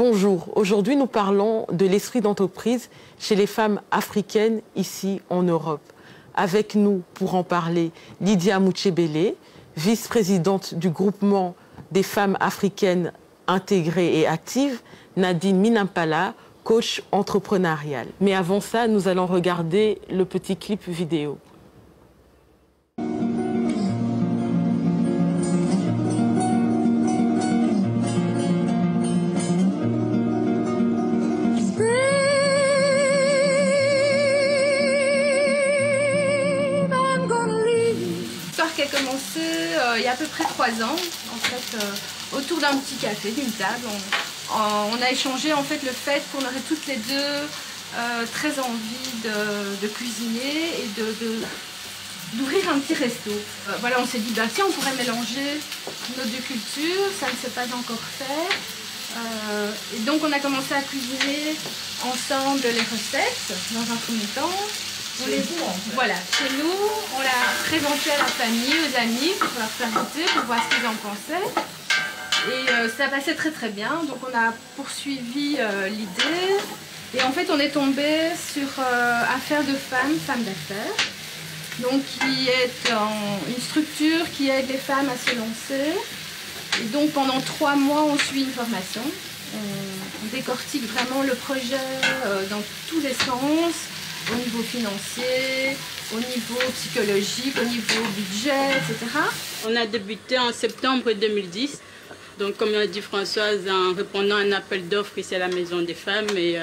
Bonjour, aujourd'hui nous parlons de l'esprit d'entreprise chez les femmes africaines ici en Europe. Avec nous pour en parler, Lydia Mouchebele, vice-présidente du groupement des femmes africaines intégrées et actives, Nadine Minampala, coach entrepreneurial. Mais avant ça, nous allons regarder le petit clip vidéo. Qui a commencé il y a à peu près 3 ans, en fait, autour d'un petit café, d'une table. On a échangé en fait le fait qu'on aurait toutes les deux très envie de cuisiner et d'ouvrir un petit resto. Voilà, on s'est dit, bah, tiens, on pourrait mélanger nos deux cultures, ça ne s'est pas encore fait. Et donc on a commencé à cuisiner ensemble les recettes dans un premier temps. Voilà, chez nous, on l'a présenté à la famille, aux amis, pour leur faire goûter, pour voir ce qu'ils en pensaient. Et ça passait très très bien, donc on a poursuivi l'idée. Et en fait, on est tombé sur Affaires de femmes, femmes d'affaires, donc qui est une structure qui aide les femmes à se lancer. Et donc pendant 3 mois, on suit une formation. On décortique vraiment le projet dans tous les sens. Au niveau financier, au niveau psychologique, au niveau budget, etc. On a débuté en septembre 2010. Donc, comme l'a dit Françoise, en répondant à un appel d'offres ici à la Maison des Femmes. Et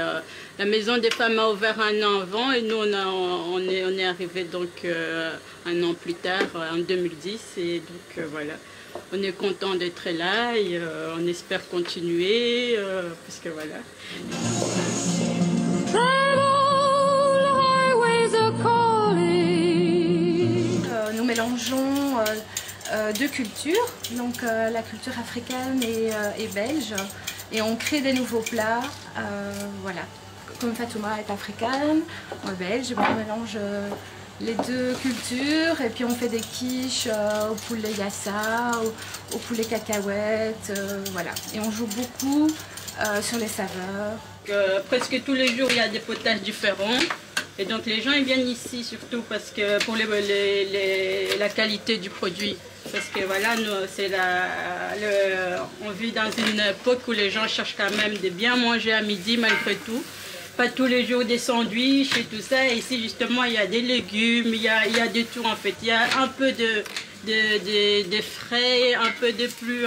la Maison des Femmes a ouvert 1 an avant et nous, on est arrivés donc 1 an plus tard, en 2010. Et donc, voilà, on est content d'être là et on espère continuer, parce que voilà. Nous mélangeons 2 cultures, donc la culture africaine et belge, et on crée des nouveaux plats. Voilà, comme Fatouma est africaine, moi belge, on mélange les 2 cultures et puis on fait des quiches au poulet yassa, au poulet cacahuète, voilà. Et on joue beaucoup sur les saveurs. Presque tous les jours, il y a des potages différents. Et donc les gens ils viennent ici surtout parce que pour la qualité du produit. Parce que voilà, on vit dans une époque où les gens cherchent quand même de bien manger à midi malgré tout. Pas tous les jours des sandwichs et tout ça. Et ici justement il y a des légumes, il y a de tout en fait. Il y a un peu de frais, un peu de plus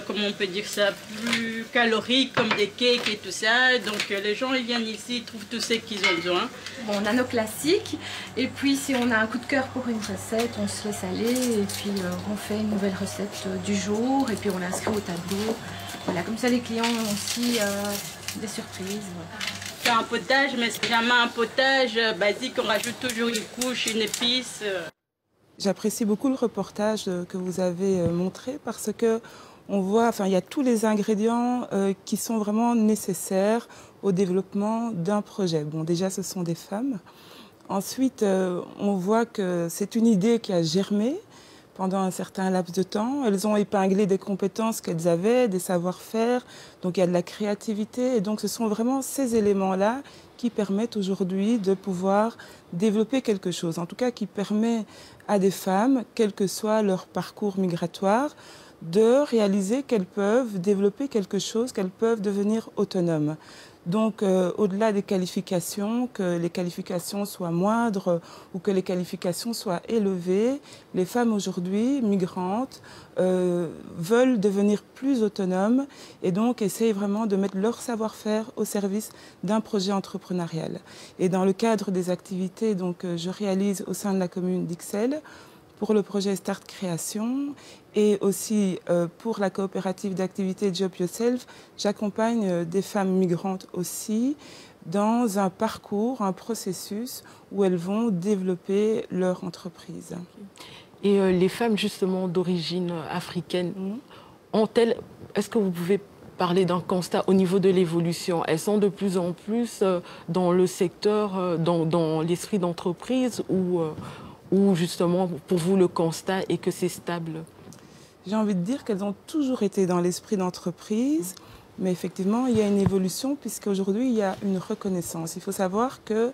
comment on peut dire ça, plus calorique comme des cakes et tout ça. Donc les gens ils viennent ici, ils trouvent tout ce qu'ils ont besoin. Bon, on a nos classiques et puis si on a un coup de cœur pour une recette, on se laisse aller et puis on fait une nouvelle recette du jour et puis on l'inscrit au tableau. Voilà, comme ça les clients ont aussi des surprises. Voilà. C'est un potage, mais c'est jamais un potage basique, on rajoute toujours une couche, une épice. J'apprécie beaucoup le reportage que vous avez montré parce que on voit, enfin, il y a tous les ingrédients qui sont vraiment nécessaires au développement d'un projet. Bon, déjà, ce sont des femmes. Ensuite, on voit que c'est une idée qui a germé pendant un certain laps de temps. Elles ont épinglé des compétences qu'elles avaient, des savoir-faire. Donc, il y a de la créativité. Et donc, ce sont vraiment ces éléments-là qui permettent aujourd'hui de pouvoir développer quelque chose. En tout cas, qui permet à des femmes, quel que soit leur parcours migratoire, de réaliser qu'elles peuvent développer quelque chose, qu'elles peuvent devenir autonomes. Donc, au-delà des qualifications, que les qualifications soient moindres ou que les qualifications soient élevées, les femmes aujourd'hui, migrantes, veulent devenir plus autonomes et donc essayent vraiment de mettre leur savoir-faire au service d'un projet entrepreneurial. Et dans le cadre des activités que je réalise au sein de la commune d'Ixelles, pour le projet Start Création et aussi pour la coopérative d'activité Job Yourself, j'accompagne des femmes migrantes aussi dans un parcours, un processus où elles vont développer leur entreprise. Et les femmes justement d'origine africaine, ont-elles, est-ce que vous pouvez parler d'un constat au niveau de l'évolution? Elles sont de plus en plus dans le secteur, dans l'esprit d'entreprise ou justement pour vous le constat est que c'est stable? J'ai envie de dire qu'elles ont toujours été dans l'esprit d'entreprise, Mais effectivement, il y a une évolution puisqu'aujourd'hui, il y a une reconnaissance. Il faut savoir que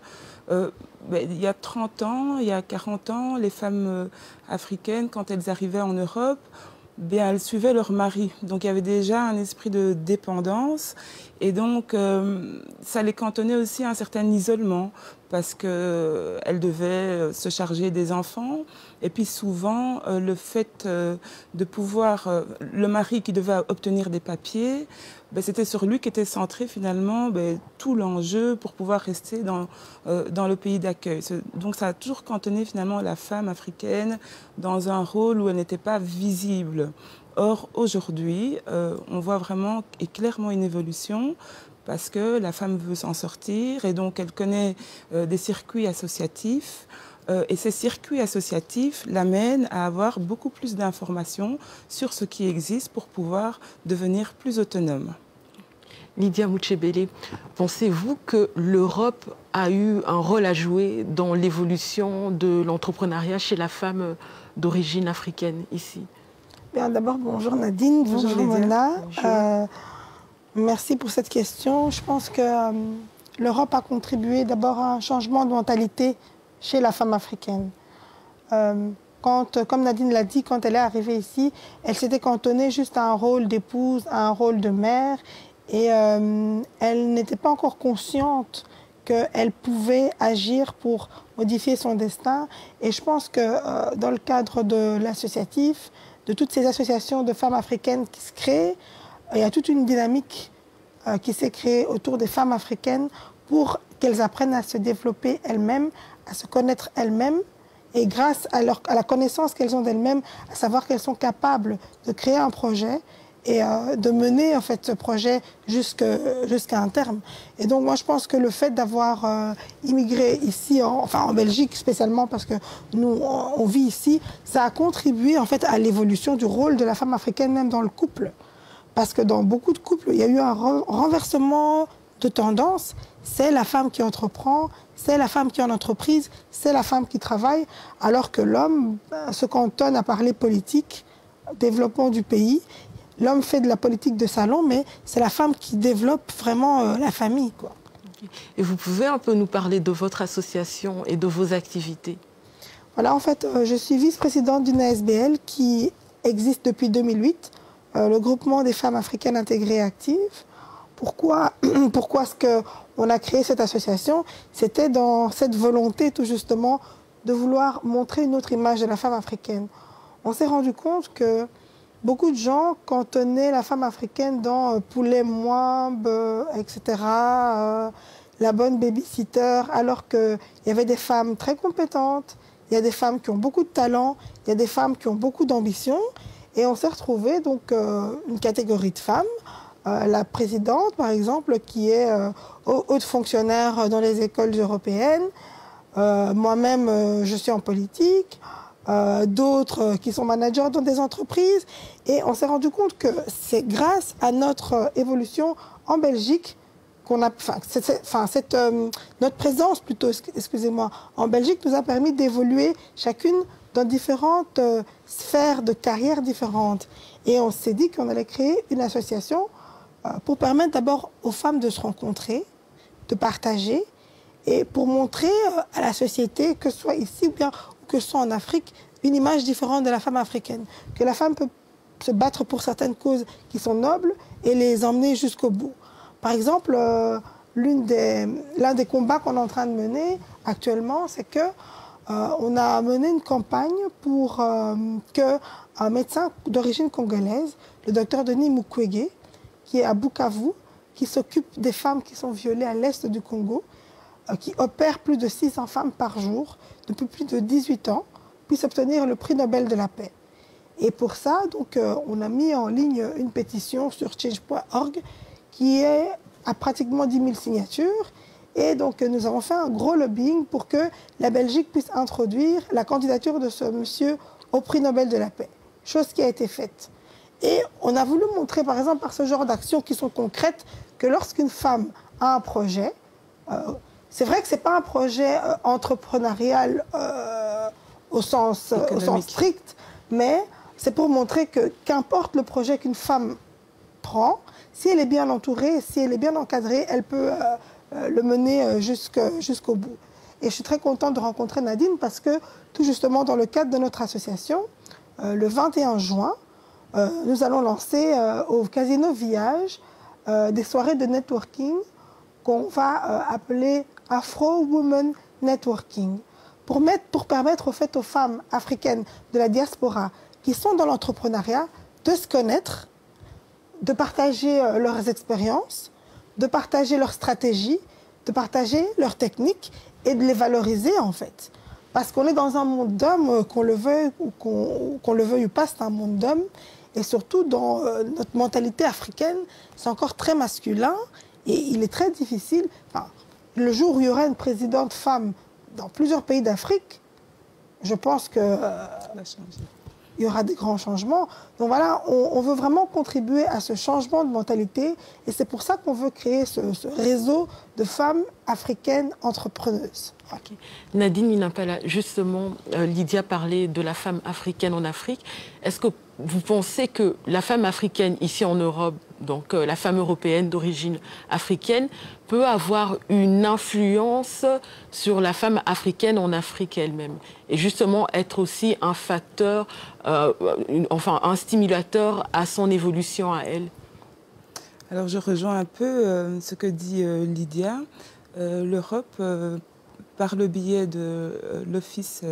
il y a 30 ans, il y a 40 ans, les femmes africaines, quand elles arrivaient en Europe, bien, elles suivaient leur mari. Donc il y avait déjà un esprit de dépendance et donc ça les cantonnait aussi à un certain isolement parce qu'elles devaient se charger des enfants et puis souvent le fait de pouvoir, le mari qui devait obtenir des papiers, c'était sur lui qu'était centré finalement tout l'enjeu pour pouvoir rester dans le pays d'accueil. Donc ça a toujours cantonné finalement la femme africaine dans un rôle où elle n'était pas visible. Or, aujourd'hui, on voit vraiment et clairement une évolution parce que la femme veut s'en sortir et donc elle connaît des circuits associatifs. Et ces circuits associatifs l'amènent à avoir beaucoup plus d'informations sur ce qui existe pour pouvoir devenir plus autonome. Lydia Muchebele, pensez-vous que l'Europe a eu un rôle à jouer dans l'évolution de l'entrepreneuriat chez la femme d'origine africaine ici? D'abord, bonjour Nadine, bonjour Mona. Merci pour cette question. Je pense que l'Europe a contribué d'abord à un changement de mentalité chez la femme africaine. Comme Nadine l'a dit, quand elle est arrivée ici, elle s'était cantonnée juste à un rôle d'épouse, à un rôle de mère, et elle n'était pas encore consciente qu'elle pouvait agir pour modifier son destin. Et je pense que dans le cadre de l'associatif, de toutes ces associations de femmes africaines qui se créent, il y a toute une dynamique qui s'est créée autour des femmes africaines pour qu'elles apprennent à se développer elles-mêmes, à se connaître elles-mêmes, et grâce à la connaissance qu'elles ont d'elles-mêmes, à savoir qu'elles sont capables de créer un projet et de mener en fait ce projet jusqu'à un terme. Et donc moi je pense que le fait d'avoir immigré ici, en Belgique spécialement parce que nous on vit ici, ça a contribué en fait à l'évolution du rôle de la femme africaine même dans le couple. Parce que dans beaucoup de couples, il y a eu un renversement de tendance. C'est la femme qui entreprend, c'est la femme qui est en entreprise, c'est la femme qui travaille, alors que l'homme se cantonne à parler politique, développement du pays. L'homme fait de la politique de salon, mais c'est la femme qui développe vraiment la famille, quoi. Et vous pouvez un peu nous parler de votre association et de vos activités? Voilà, en fait, je suis vice-présidente d'une ASBL qui existe depuis 2008, le groupement des femmes africaines intégrées et actives. Pourquoi est-ce qu'on a créé cette association? C'était dans cette volonté tout justement de vouloir montrer une autre image de la femme africaine. On s'est rendu compte que beaucoup de gens cantonnaient la femme africaine dans poulet moimbe, etc., la bonne babysitter, alors qu'il y avait des femmes très compétentes, il y a des femmes qui ont beaucoup de talent, il y a des femmes qui ont beaucoup d'ambition. Et on s'est retrouvé donc une catégorie de femmes, la présidente par exemple, qui est haute fonctionnaire dans les écoles européennes. Moi-même, je suis en politique. D'autres qui sont managers dans des entreprises. Et on s'est rendu compte que c'est grâce à notre évolution en Belgique qu'on a, notre présence plutôt, excusez-moi, en Belgique nous a permis d'évoluer chacune dans différentes sphères de carrière différentes. Et on s'est dit qu'on allait créer une association pour permettre d'abord aux femmes de se rencontrer, de partager, et pour montrer à la société, que ce soit ici ou bien que ce soit en Afrique, une image différente de la femme africaine. Que la femme peut se battre pour certaines causes qui sont nobles et les emmener jusqu'au bout. Par exemple, l'un des combats qu'on est en train de mener actuellement, c'est que on a mené une campagne pour qu'un médecin d'origine congolaise, le docteur Denis Mukwege, qui est à Bukavu, qui s'occupe des femmes qui sont violées à l'est du Congo, qui opère plus de 600 femmes par jour depuis plus de 18 ans, puisse obtenir le prix Nobel de la paix. Et pour ça, donc, on a mis en ligne une pétition sur change.org qui a pratiquement 10 000 signatures. Et donc, nous avons fait un gros lobbying pour que la Belgique puisse introduire la candidature de ce monsieur au prix Nobel de la paix. Chose qui a été faite. Et on a voulu montrer, par exemple, par ce genre d'actions qui sont concrètes, que lorsqu'une femme a un projet, c'est vrai que ce n'est pas un projet entrepreneurial au sens strict, mais c'est pour montrer que qu'importe le projet qu'une femme prend, si elle est bien entourée, si elle est bien encadrée, elle peut le mener jusqu'au bout. Et je suis très contente de rencontrer Nadine parce que tout justement dans le cadre de notre association, le 21 juin, nous allons lancer au Casino Village des soirées de networking qu'on va appeler Afro Women Networking pour permettre aux femmes africaines de la diaspora qui sont dans l'entrepreneuriat de se connaître, de partager leurs expériences, de partager leurs stratégies, de partager leurs techniques et de les valoriser en fait. Parce qu'on est dans un monde d'hommes, qu'on le veuille ou pas, c'est un monde d'hommes. Et surtout dans notre mentalité africaine, c'est encore très masculin et il est très difficile. Enfin, le jour où il y aura une présidente femme dans plusieurs pays d'Afrique, je pense que il y aura des grands changements. Donc voilà, on veut vraiment contribuer à ce changement de mentalité et c'est pour ça qu'on veut créer ce réseau de femmes africaines entrepreneuses. Okay. Nadine Minampala, justement, Lydia parlait de la femme africaine en Afrique. Est-ce que vous pensez que la femme africaine ici en Europe, donc la femme européenne d'origine africaine, peut avoir une influence sur la femme africaine en Afrique elle-même et justement être aussi un facteur, un stimulateur à son évolution à elle? Alors je rejoins un peu ce que dit Lydia. L'Europe, par le biais de l'Office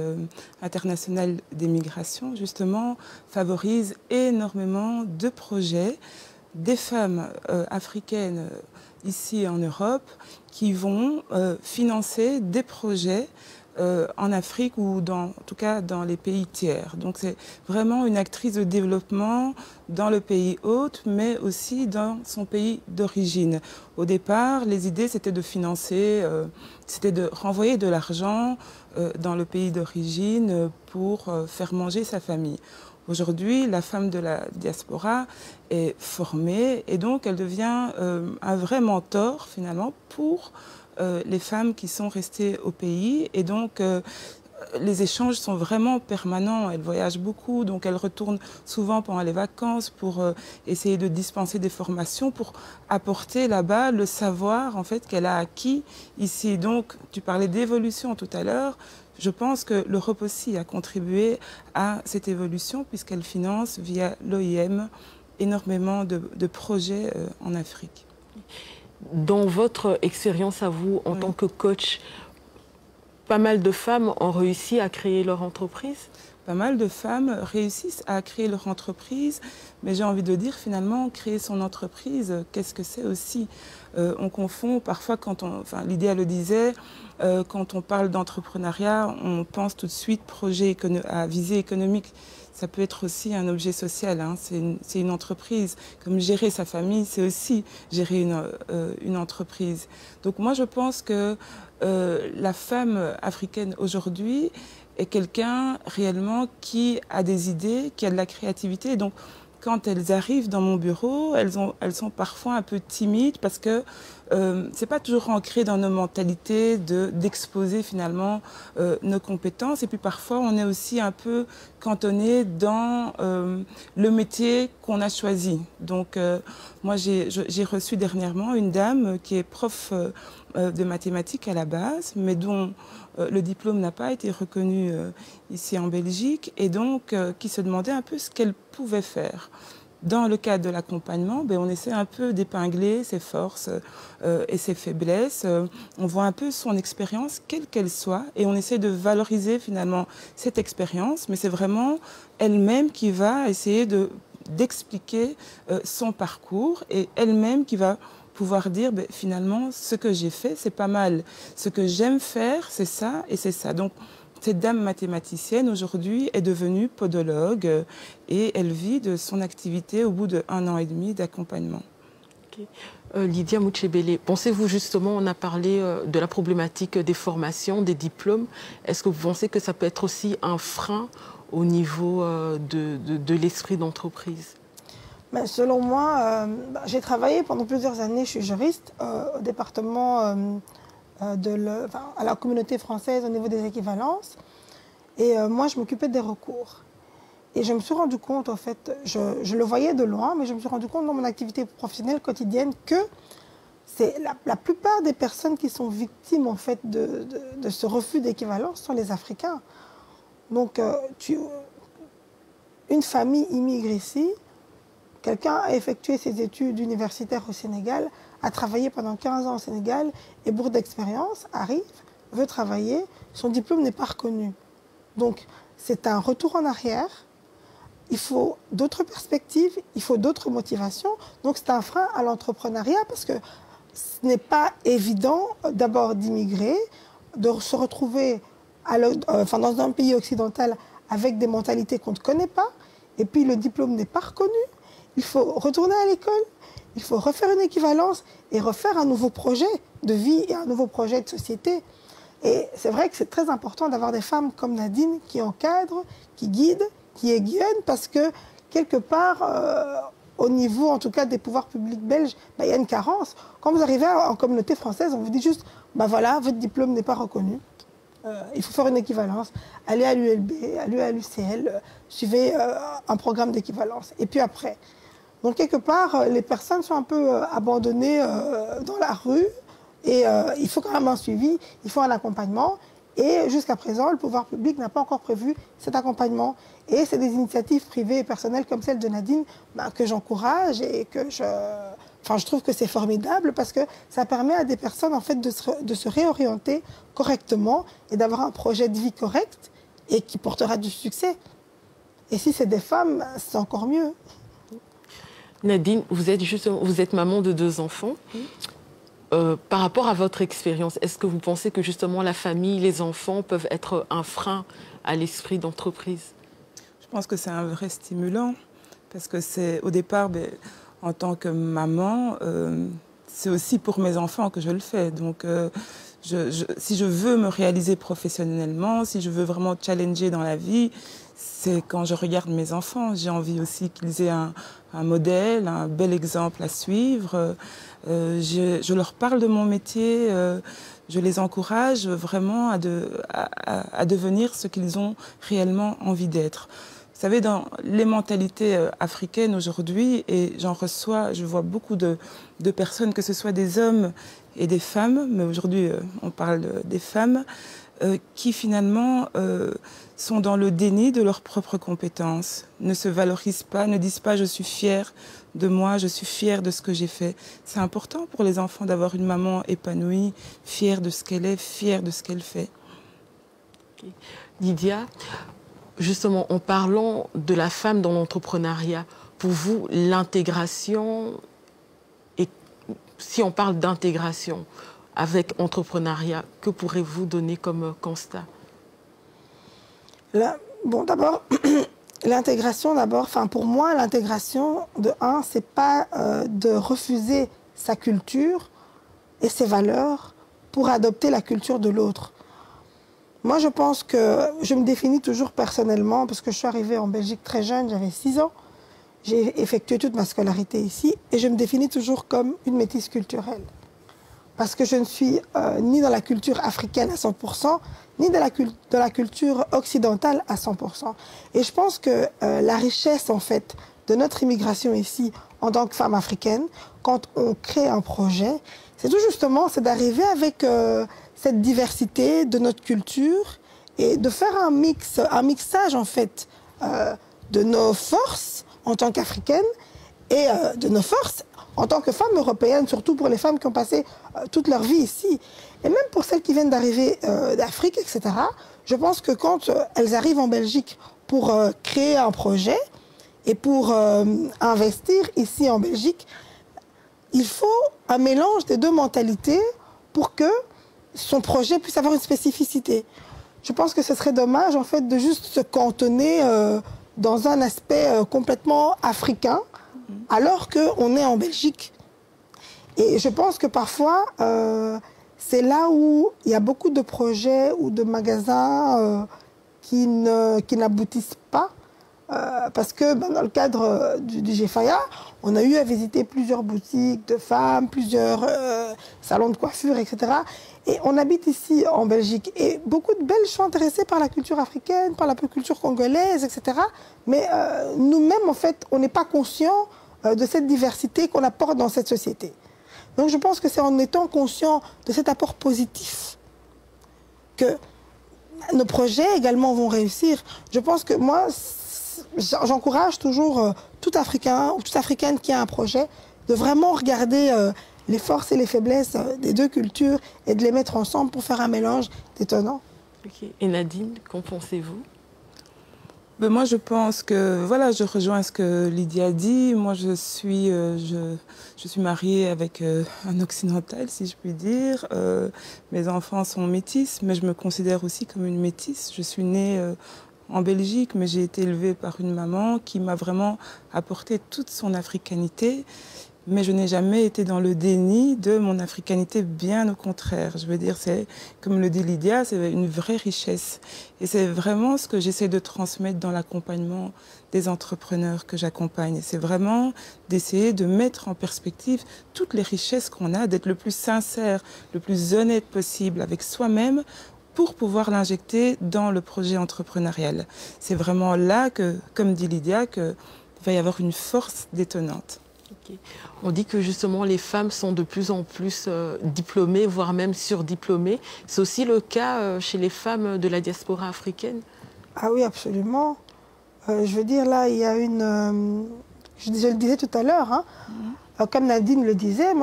international des migrations, justement, favorise énormément de projets des femmes africaines ici en Europe qui vont financer des projets en Afrique ou en tout cas dans les pays tiers. Donc c'est vraiment une actrice de développement dans le pays hôte, mais aussi dans son pays d'origine. Au départ, les idées c'était de financer, c'était de renvoyer de l'argent dans le pays d'origine pour faire manger sa famille. Aujourd'hui, la femme de la diaspora est formée et donc elle devient un vrai mentor finalement pour les femmes qui sont restées au pays. Et donc les échanges sont vraiment permanents. Elle voyage beaucoup, donc elle retourne souvent pendant les vacances pour essayer de dispenser des formations, pour apporter là-bas le savoir en fait qu'elle a acquis ici. Donc tu parlais d'évolution tout à l'heure. Je pense que l'Europe aussi a contribué à cette évolution puisqu'elle finance via l'OIM énormément de projets en Afrique. Dans votre expérience à vous, en tant que coach, pas mal de femmes ont réussi à créer leur entreprise? Pas mal de femmes réussissent à créer leur entreprise, mais j'ai envie de dire finalement, créer son entreprise, qu'est-ce que c'est aussi? On confond parfois, Lydia le disait, quand on parle d'entrepreneuriat, on pense tout de suite projet à visée économique. Ça peut être aussi un objet social, hein. C'est une entreprise. Comme gérer sa famille, c'est aussi gérer une entreprise. Donc moi, je pense que la femme africaine aujourd'hui est quelqu'un réellement qui a des idées, qui a de la créativité. Donc quand elles arrivent dans mon bureau, elles sont parfois un peu timides parce que c'est pas toujours ancré dans nos mentalités d'exposer finalement nos compétences. Et puis parfois, on est aussi un peu cantonné dans le métier qu'on a choisi. Donc moi, j'ai reçu dernièrement une dame qui est prof de mathématiques à la base, mais dont le diplôme n'a pas été reconnu ici en Belgique, et donc qui se demandait un peu ce qu'elle pouvait faire. Dans le cadre de l'accompagnement, on essaie un peu d'épingler ses forces et ses faiblesses. On voit un peu son expérience, quelle qu'elle soit, et on essaie de valoriser finalement cette expérience, mais c'est vraiment elle-même qui va essayer d'expliquer son parcours, et elle-même qui va pouvoir dire finalement ce que j'ai fait c'est pas mal, ce que j'aime faire c'est ça et c'est ça. Donc cette dame mathématicienne aujourd'hui est devenue podologue et elle vit de son activité au bout d'1 an et demi d'accompagnement. Okay. Lydia Muchebele, pensez-vous justement, on a parlé de la problématique des formations, des diplômes, est-ce que vous pensez que ça peut être aussi un frein au niveau de l'esprit d'entreprise? Mais selon moi, j'ai travaillé pendant plusieurs années, je suis juriste, au département à la communauté française au niveau des équivalences. Et moi, je m'occupais des recours. Et je me suis rendu compte, en fait, je le voyais de loin, mais je me suis rendu compte dans mon activité professionnelle quotidienne que c'est la plupart des personnes qui sont victimes, en fait, de ce refus d'équivalence sont les Africains. Donc, une famille immigre ici, quelqu'un a effectué ses études universitaires au Sénégal, a travaillé pendant 15 ans au Sénégal et bourre d'expérience, arrive, veut travailler, son diplôme n'est pas reconnu. Donc, c'est un retour en arrière. Il faut d'autres perspectives, il faut d'autres motivations. Donc, c'est un frein à l'entrepreneuriat parce que ce n'est pas évident d'abord d'immigrer, de se retrouver dans un pays occidental avec des mentalités qu'on ne connaît pas, et puis le diplôme n'est pas reconnu. Il faut retourner à l'école, il faut refaire une équivalence et refaire un nouveau projet de vie et un nouveau projet de société. Et c'est vrai que c'est très important d'avoir des femmes comme Nadine qui encadrent, qui guident, qui aiguillonnent, parce que quelque part, au niveau en tout cas des pouvoirs publics belges, il y a une carence. Quand vous arrivez en communauté française, on vous dit juste, voilà, votre diplôme n'est pas reconnu. Il faut faire une équivalence, allez à l'ULB, allez à l'UCL, suivez un programme d'équivalence. Et puis après. Donc quelque part, les personnes sont un peu abandonnées dans la rue et il faut quand même un suivi, il faut un accompagnement. Et jusqu'à présent, le pouvoir public n'a pas encore prévu cet accompagnement. Et c'est des initiatives privées et personnelles comme celle de Nadine que j'encourage et que je trouve que c'est formidable parce que ça permet à des personnes en fait, de se réorienter correctement et d'avoir un projet de vie correct et qui portera du succès. Et si c'est des femmes, c'est encore mieux. Nadine, vous êtes maman de 2 enfants. Par rapport à votre expérience, est-ce que vous pensez que justement la famille, les enfants peuvent être un frein à l'esprit d'entreprise? Je pense que c'est un vrai stimulant parce que c'est au départ, en tant que maman, c'est aussi pour mes enfants que je le fais. Donc si je veux me réaliser professionnellement, si je veux vraiment challenger dans la vie, c'est quand je regarde mes enfants. J'ai envie aussi qu'ils aient un modèle, un bel exemple à suivre. Je leur parle de mon métier, je les encourage vraiment à devenir ce qu'ils ont réellement envie d'être. Vous savez, dans les mentalités africaines aujourd'hui, et je vois beaucoup de personnes, que ce soit des hommes et des femmes, mais aujourd'hui on parle des femmes, qui finalement sont dans le déni de leurs propres compétences, ne se valorisent pas, ne disent pas « je suis fière de moi, je suis fière de ce que j'ai fait ». C'est important pour les enfants d'avoir une maman épanouie, fière de ce qu'elle est, fière de ce qu'elle fait. Lydia, justement, en parlant de la femme dans l'entrepreneuriat, pour vous, l'intégration, et si on parle d'intégration avec entrepreneuriat, que pourrez-vous donner comme constat? D'abord, l'intégration, pour moi, l'intégration, c'est pas de refuser sa culture et ses valeurs pour adopter la culture de l'autre. Moi, je pense que je me définis toujours personnellement, parce que je suis arrivée en Belgique très jeune, j'avais 6 ans. J'ai effectué toute ma scolarité ici et je me définis toujours comme une métisse culturelle. Parce que je ne suis ni dans la culture africaine à 100%, ni dans la culture occidentale à 100%. Et je pense que la richesse, en fait, de notre immigration ici, en tant que femme africaine, quand on crée un projet, c'est tout justement, c'est d'arriver avec cette diversité de notre culture et de faire un mixage, en fait, de nos forces en tant qu'Africaines et de nos forces en tant que femmes européennes, surtout pour les femmes qui ont passé toute leur vie ici. Et même pour celles qui viennent d'arriver d'Afrique, etc., je pense que quand elles arrivent en Belgique pour créer un projet et pour investir ici en Belgique, il faut un mélange des 2 mentalités pour que son projet puisse avoir une spécificité. Je pense que ce serait dommage, en fait, de juste se cantonner dans un aspect complètement africain, alors qu'on est en Belgique. Et je pense que parfois, c'est là où il y a beaucoup de projets ou de magasins qui n'aboutissent pas Parce que dans le cadre du GFAIA, on a eu à visiter plusieurs boutiques de femmes, plusieurs salons de coiffure, etc. Et on habite ici en Belgique. Et beaucoup de Belges sont intéressés par la culture africaine, par la culture congolaise, etc. Mais nous-mêmes, en fait, on n'est pas conscients de cette diversité qu'on apporte dans cette société. Donc je pense que c'est en étant conscient de cet apport positif que nos projets également vont réussir. Je pense que moi, j'encourage toujours tout Africain ou toute Africaine qui a un projet de vraiment regarder les forces et les faiblesses des deux cultures et de les mettre ensemble pour faire un mélange détonnant. Okay. Et Nadine, qu'en pensez-vous? Ben moi, je pense que, voilà, je rejoins ce que Lydia dit. Moi, je suis mariée avec un occidental, si je puis dire. Mes enfants sont métis, mais je me considère aussi comme une métisse. Je suis née en Belgique, mais j'ai été élevée par une maman qui m'a vraiment apporté toute son africanité. Mais je n'ai jamais été dans le déni de mon africanité, bien au contraire. Je veux dire, c'est, comme le dit Lydia, c'est une vraie richesse. Et c'est vraiment ce que j'essaie de transmettre dans l'accompagnement des entrepreneurs que j'accompagne. C'est vraiment d'essayer de mettre en perspective toutes les richesses qu'on a, d'être le plus sincère, le plus honnête possible avec soi-même pour pouvoir l'injecter dans le projet entrepreneurial. C'est vraiment là que, comme dit Lydia, qu'il va y avoir une force détonnante. Okay. On dit que justement les femmes sont de plus en plus diplômées, voire même surdiplômées. C'est aussi le cas chez les femmes de la diaspora africaine? Ah oui, absolument. Je veux dire, là, il y a une... je le disais tout à l'heure, hein, comme Nadine le disait,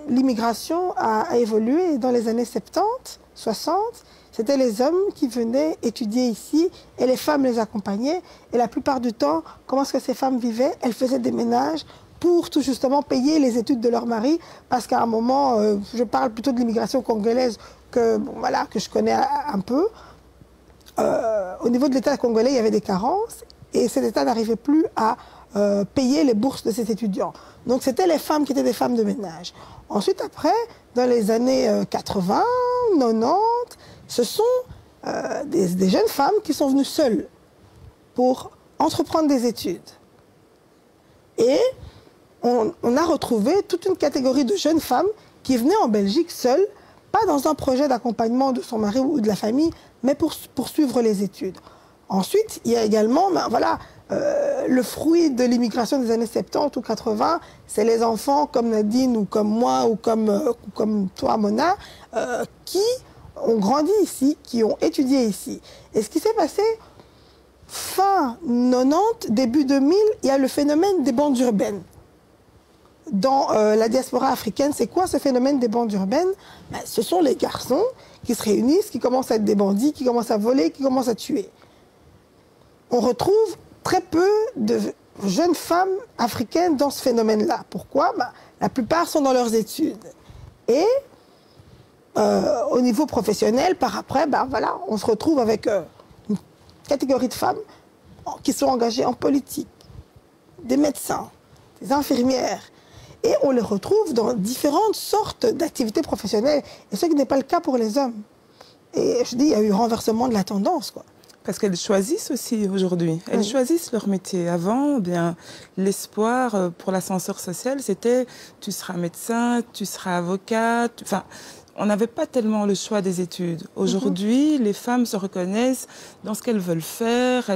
l'immigration a évolué dans les années 70, 60. C'était les hommes qui venaient étudier ici et les femmes les accompagnaient. Et la plupart du temps, comment est-ce que ces femmes vivaient? Elles faisaient des ménages pour tout justement payer les études de leur mari, parce qu'à un moment, je parle plutôt de l'immigration congolaise que, bon, voilà, que je connais un peu. Au niveau de l'État congolais, il y avait des carences et cet État n'arrivait plus à payer les bourses de ses étudiants. Donc c'était les femmes qui étaient des femmes de ménage. Ensuite, après, dans les années 80, 90, ce sont des jeunes femmes qui sont venues seules pour entreprendre des études. Et on a retrouvé toute une catégorie de jeunes femmes qui venaient en Belgique seules, pas dans un projet d'accompagnement de son mari ou de la famille, mais pour poursuivre les études. Ensuite, il y a également, le fruit de l'immigration des années 70 ou 80, c'est les enfants comme Nadine ou comme moi ou comme toi, Mona, qui ont grandi ici, qui ont étudié ici. Et ce qui s'est passé, fin 90, début 2000, il y a le phénomène des bandes urbaines. Dans la diaspora africaine, c'est quoi ce phénomène des bandes urbaines? Ce sont les garçons qui se réunissent, qui commencent à être des bandits, qui commencent à voler, qui commencent à tuer. On retrouve très peu de jeunes femmes africaines dans ce phénomène-là. Pourquoi? La plupart sont dans leurs études. Et au niveau professionnel, par après, voilà, on se retrouve avec une catégorie de femmes qui sont engagées en politique, des médecins, des infirmières. Et on les retrouve dans différentes sortes d'activités professionnelles. Et ce qui n'est pas le cas pour les hommes. Et je dis, il y a eu renversement de la tendance, quoi. Parce qu'elles choisissent aussi aujourd'hui. Elles choisissent leur métier. Avant, bien, l'espoir pour l'ascenseur social, c'était tu seras médecin, tu seras avocate. Enfin, on n'avait pas tellement le choix des études. Aujourd'hui, les femmes se reconnaissent dans ce qu'elles veulent faire,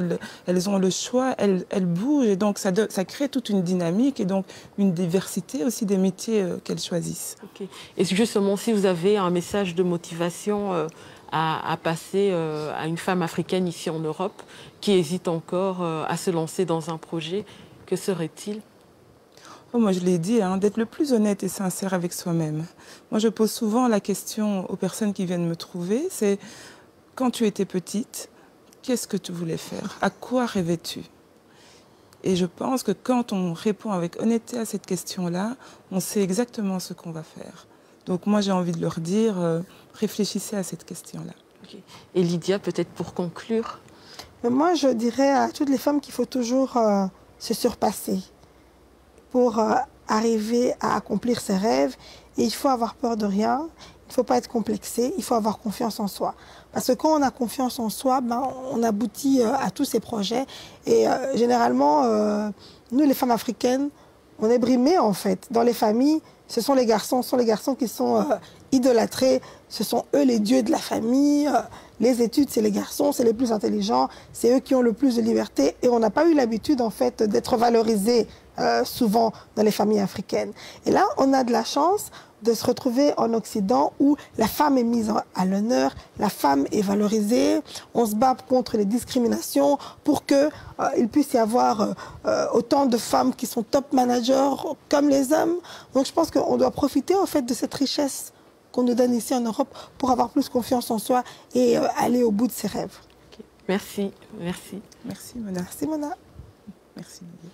elles ont le choix, elles bougent. Et donc, ça crée toute une dynamique et donc une diversité aussi des métiers qu'elles choisissent. Okay. Et justement, si vous avez un message de motivation à passer à une femme africaine ici en Europe qui hésite encore à se lancer dans un projet, que serait-il? Oh, moi, je l'ai dit, hein, d'être le plus honnête et sincère avec soi-même. Moi, je pose souvent la question aux personnes qui viennent me trouver, c'est quand tu étais petite, qu'est-ce que tu voulais faire? À quoi rêvais-tu? Et je pense que quand on répond avec honnêteté à cette question-là, on sait exactement ce qu'on va faire. Donc moi, j'ai envie de leur dire, réfléchissez à cette question-là. Okay. Et Lydia, peut-être pour conclure? Moi, je dirais à toutes les femmes qu'il faut toujours se surpasser pour arriver à accomplir ses rêves. Et il faut avoir peur de rien. il ne faut pas être complexé, il faut avoir confiance en soi. Parce que quand on a confiance en soi, on aboutit à tous ces projets. Et généralement, nous, les femmes africaines, on est brimées en fait. Dans les familles, ce sont les garçons qui sont idolâtrés. Ce sont eux les dieux de la famille. Les études, c'est les garçons, c'est les plus intelligents. C'est eux qui ont le plus de liberté. Et on n'a pas eu l'habitude en fait d'être valorisés souvent dans les familles africaines. Et là, on a de la chance de se retrouver en Occident où la femme est mise à l'honneur, la femme est valorisée, on se bat contre les discriminations pour qu'il puisse y avoir autant de femmes qui sont top managers comme les hommes. Donc je pense qu'on doit profiter en fait de cette richesse qu'on nous donne ici en Europe pour avoir plus confiance en soi et aller au bout de ses rêves. Okay. Merci. Merci Mona. Merci Mona. Merci Nadia.